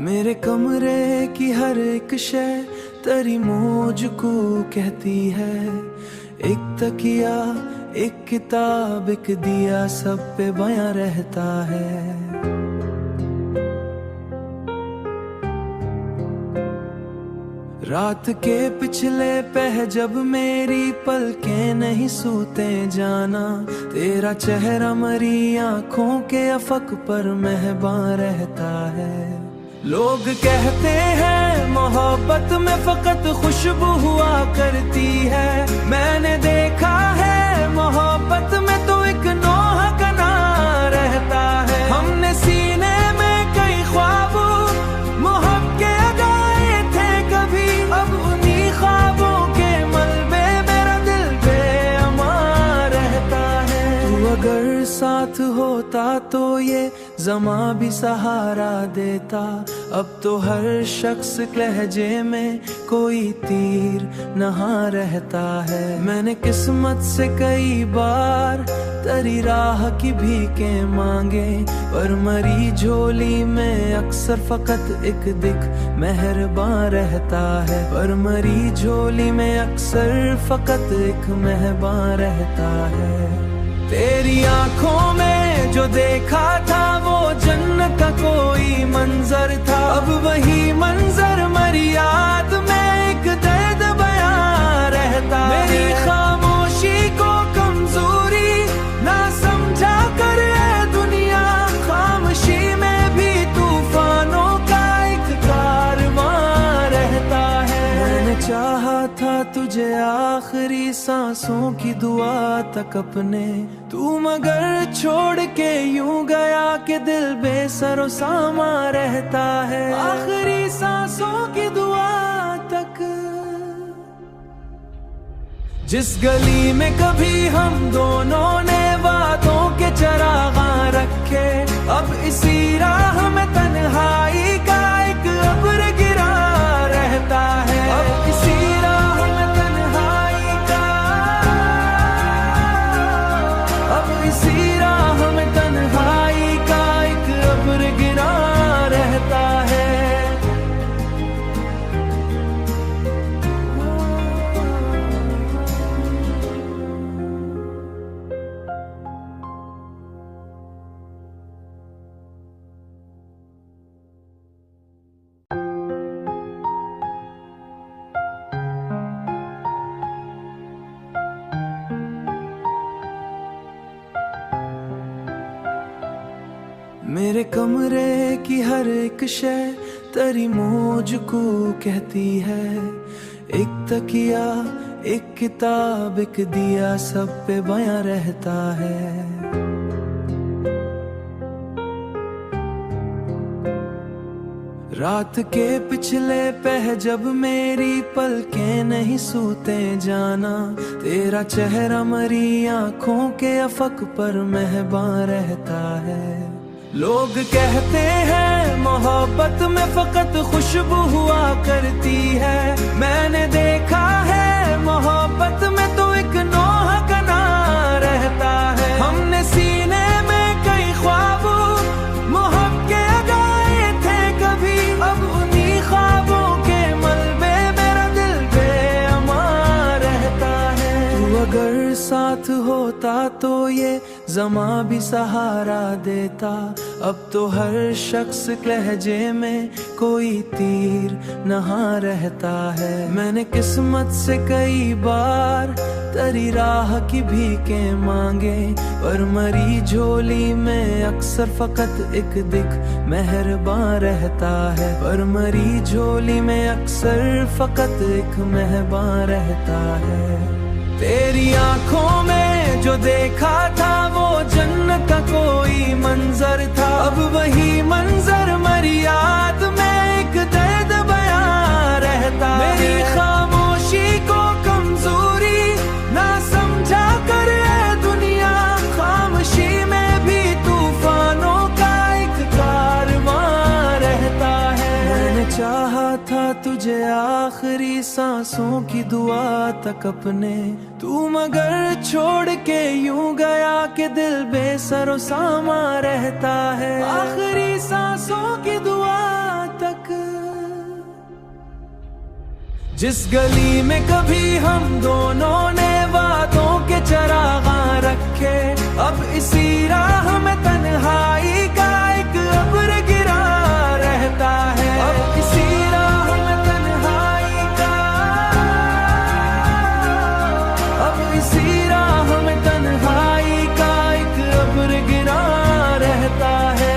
मेरे कमरे की हर एक शय तेरी मौज को कहती है। एक तकिया, एक किताब, एक दिया, सब पे बयां रहता है। रात के पिछले पह जब मेरी पलकें नहीं सूते जाना, तेरा चेहरा मरी आंखों के अफक पर मेहबान रहता है। लोग कहते हैं मोहब्बत में फकत खुशबू हुआ करती है, मैंने देखा है मोहब्बत में तो एक नोहा कना रहता है। हमने सीने में कई ख्वाब मोहब्बत के जगाए थे कभी, अब उन्हीं ख्वाबों के मलबे मेरा दिल बेअमान रहता है। तू अगर साथ होता तो ये ज़मा भी सहारा देता, अब तो हर शख्स लहजे में कोई तीर नहा रहता है। मैंने किस्मत से कई बार तेरी राह की भीखें मांगे, पर मरी झोली में अक्सर फकत एक दिख मेहरबान रहता है। पर मरी झोली में अक्सर फकत एक मेहरबान रहता है। तेरी आंखों में जो देखा था वो जन्नत का कोई मंजर था, अब वही मंजर मरी याद में एक दर्द बयां रहता है। मेरी खामोशी को कमजोरी ना समझा कर ए दुनिया, खामोशी में भी तूफानों का एक कारवां रहता है। मैंने चाहा था तुझे आखिरी सांसों की दुआ तक अपने, तू मगर छोड़ के यूं गया कि दिल बेसरो सामा रहता है। आखिरी सांसों की दुआ तक। जिस गली में कभी हम दोनों ने वादों के चरागां रखे, अब इसी राह में तन्हाई का एक अब्र गिरा रहता है। अब इसी राह में तन्हाई का, अब इसी राह में तन्हाई का एक अब्र गिरा रहता है। मेरे कमरे की हर एक शय तेरी मौज को कहती है। एक तकिया, एक किताब, एक दिया, सब पे बयां रहता है। रात के पिछले पह जब मेरी पलकें नहीं सूते जाना, तेरा चेहरा मरी आंखों के अफक पर मेहबान रहता है। लोग कहते हैं मोहब्बत में फकत खुशबू हुआ करती है, मैंने देखा है मोहब्बत में तो एक नोहा कना रहता है। हमने सीने में कई ख्वाब मोहब्बत के जगाए थे कभी, अब उन्हीं ख्वाबों के मलबे मेरा दिल बेअमान रहता है। तू अगर साथ होता तो ये ज़मा भी सहारा देता, अब तो हर शख्स लहजे में कोई तीर नहा रहता है। मैंने किस्मत से कई बार तेरी राह की भीखें मांगे, पर मरी झोली में अक्सर फकत एक दिख मेहरबान रहता है। पर मरी झोली में अक्सर फकत एक मेहरबान रहता है। तेरी आंखों में जो देखा था वो जन्नत का कोई मंजर था, अब वही मंजर मरी याद में एक दर्द बयां रहता है। मेरी खामोशी को कमजोरी ना समझा कर ए दुनिया, खामोशी में भी तूफानों का एक कारवां रहता है। मैंने चाहा था तुझे आखिरी सांसों की दुआ तक अपने, तू मगर छोड़ के यूं गया कि दिल बेसरो सामा रहता है। आखिरी सांसों की दुआ तक। जिस गली में कभी हम दोनों ने वादों के चरागां रखे, अब इसी राह में तन्हाई का एक अब्र गिरा रहता है। अब इसी राह में तन्हाई का, अब इसी राह में तन्हाई का एक अब्र गिरा रहता है।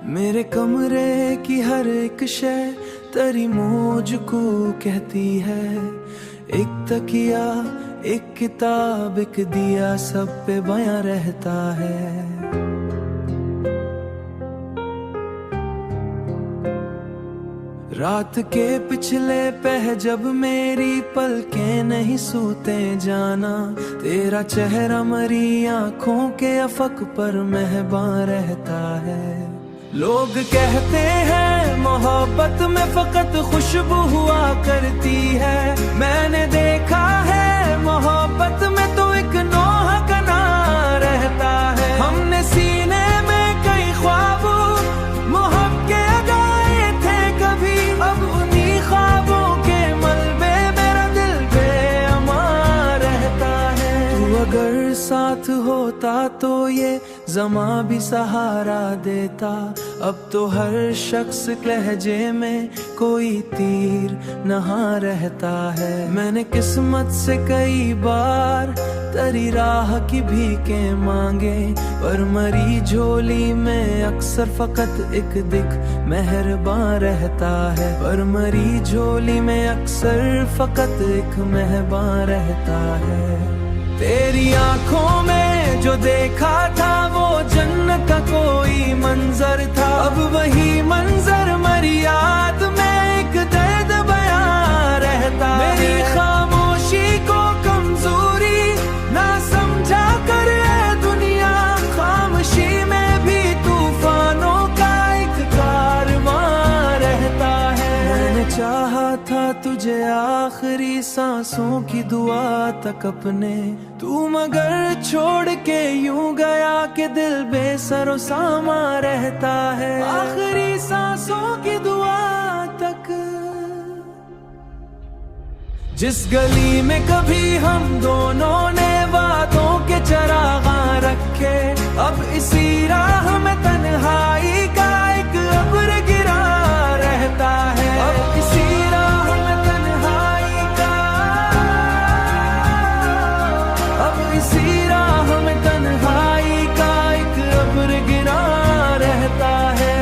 मेरे कमरे की हर एक शय तेरी मुझको कहती है। एक तकिया, एक किताब, एक दिया, सब पे बयां रहता है। रात के पिछले पह जब मेरी पलकें नहीं सूते जाना, तेरा चेहरा मरी आंखों के अफक पर मेहबान रहता है। लोग कहते हैं मोहब्बत में फकत खुशबू हुआ करती है, मैंने देखा है मोहब्बत में तो एक नोहा कना रहता है। हमने सीने में कई ख्वाब मोहब्बत के जगाए थे कभी, अब उन्हीं ख्वाबों के मलबे मेरा दिल बेअमान रहता है। तू अगर साथ होता तो ये ज़मा भी सहारा देता, अब तो हर शख्स लहजे में कोई तीर नहा रहता है। मैंने किस्मत से कई बार तेरी राह की भीखें मांगे, पर मरी झोली में अक्सर फकत एक दिख मेहरबान रहता है। पर मरी झोली में अक्सर फकत एक मेहरबान रहता है। तेरी आंखों में जो देखा था वो जन्नत का कोई मंजर था, अब वही मंजर मरी याद में एक दर्द बयां रहता। मेरी खामोशी को कमजोरी ना समझा कर ऐ दुनिया, खामोशी में भी तूफानों का एक कारवां रहता है। मैंने चाहा था तुझे आखिरी सांसों की दुआ तक अपने, तू मगर छोड़ के यूं गया कि दिल बेसरो सामा रहता है। आखिरी सांसों की दुआ तक। जिस गली में कभी हम दोनों ने वादों के चरागां रखे, अब इसी राह में तन्हाई का एक अब्र गिरा रहता है। अब इसी राह में तन्हाई का, अब इसी राह में तन्हाई का एक अब्र गिरा रहता है।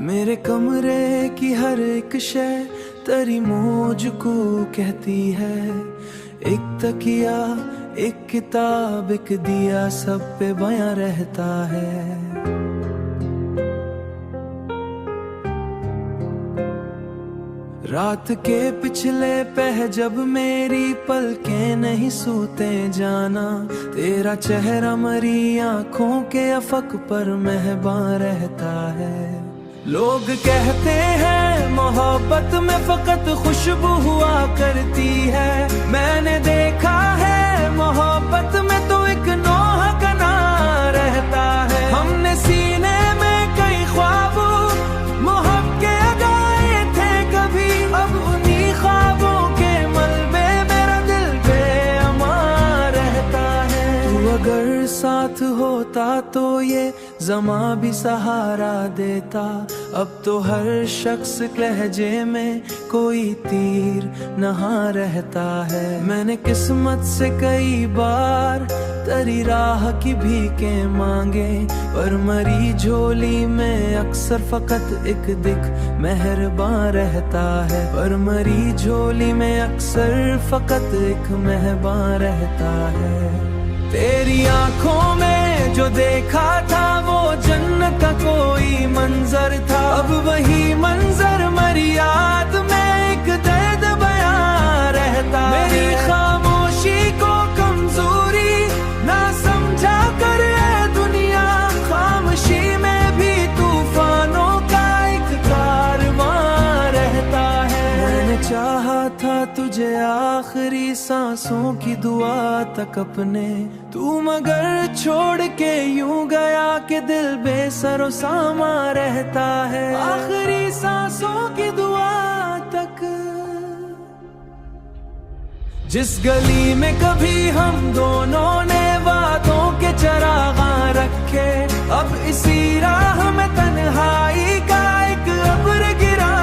मेरे कमरे की हर एक शय तेरी मुझको कहती है। एक तकिया, एक किताब, एक दिया, सब पे बयां रहता है। रात के पिछले पह जब मेरी पलकें नहीं सूते जाना, तेरा चेहरा मरी आंखों के अफक पर मेहबान रहता है। लोग कहते हैं मोहब्बत में फकत खुशबू हुआ करती है, मैंने देखा है मोहब्बत में तो एक नोहा कना रहता है। हमने सीने में कई ख्वाब मोहब्बत के जगाए थे कभी, अब उन्हीं ख्वाबों के मलबे मेरा दिल बेअमान रहता है। तू अगर साथ होता तो ये ज़मा भी सहारा देता, अब तो हर शख्स लहजे में कोई तीर नहा रहता है। मैंने किस्मत से कई बार तेरी राह की भीखे मांगे, पर मरी झोली में अक्सर फकत एक दिख मेहरबान रहता है। पर मरी झोली में अक्सर फकत एक मेहरबान रहता है। तेरी आंखों में जो देखा था वो जन्नत का कोई मंजर था, अब वही मंजर मरी याद में एक दर्द बयां रहता है। मेरी खामोशी को कमजोरी ना समझा कर ऐ दुनिया, खामोशी में भी तूफानों का एक कारवां रहता है। मैंने चाहा था तुझे आखिरी सांसों की दुआ तक अपने, तू मगर छोड़ के यूं गया कि दिल बेसरो सामा रहता है। आखिरी सांसों की दुआ तक। जिस गली में कभी हम दोनों ने वादों के चरागां रखे, अब इसी राह में तन्हाई का एक अब्र गिरा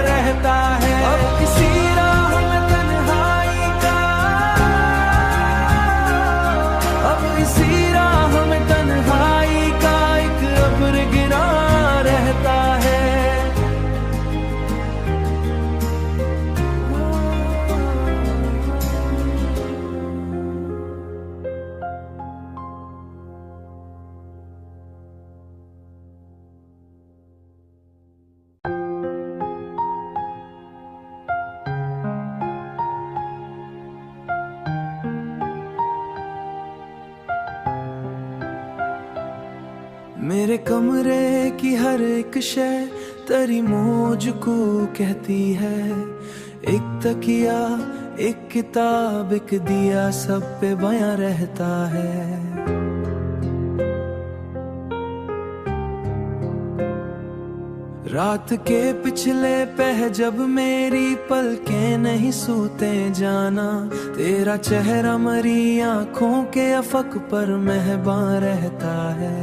रहता है। अब इसी राह में तन्हाई का, अब इसी राह में तन्हाई का एक अब्र गिरा रहता है। मेरे कमरे की हर एक शय तेरी मौज को कहती है। एक तकिया, एक किताब, एक दिया, सब पे बयां रहता है। रात के पिछले पह जब मेरी पलकें नहीं सूते जाना, तेरा चेहरा मरी आंखों के अफक पर मेहरबान रहता है।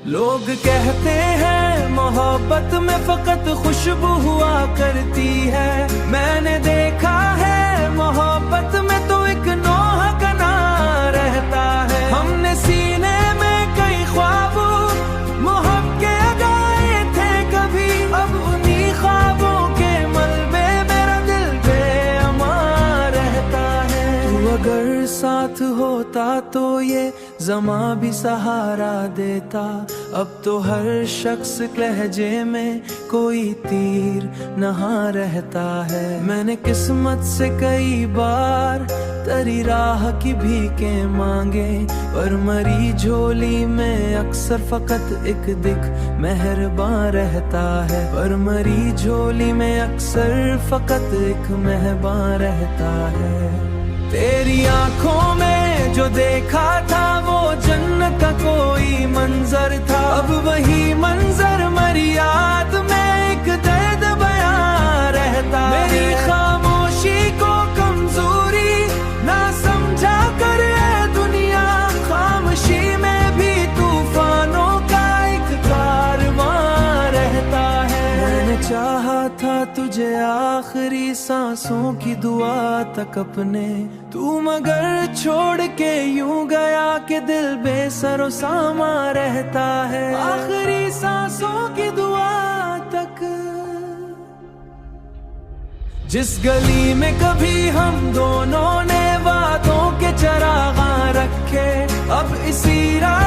लोग कहते हैं मोहब्बत में फकत खुशबू हुआ करती है, मैंने देखा है मोहब्बत में तो एक नोहा कना रहता है। हमने सीने में कई ख्वाब मोहब्बत के लगाए थे कभी, अब उन्हीं ख्वाबों के मलबे मेरा दिल बेअमान रहता है। तू अगर साथ होता तो ये ज़मा भी सहारा देता, अब तो हर शख्स लहजे में कोई तीर नहा रहता है। मैंने किस्मत से कई बार तेरी राह की भीखे मांगे, पर मरी झोली में अक्सर फकत एक दिख मेहरबान रहता है। पर मरी झोली में अक्सर फकत एक मेहरबान रहता है। तेरी आंखों में जो देखा था वो जन्नत का कोई मंजर था, अब वही मंजर मरी याद में एक दर्द बयां रहता है। मेरी खामोशी को कमजोरी ना समझा कर ऐ दुनिया, खामोशी में भी तूफानों का एक कारवां रहता है। मैंने चाहा था तुझे आखिरी सांसों की दुआ तक अपने, तू मगर छोड़ के यूं गया कि दिल बेसरो सामा रहता है। आखिरी सांसों की दुआ तक। जिस गली में कभी हम दोनों ने वादों के चरागां रखे, अब इसी राह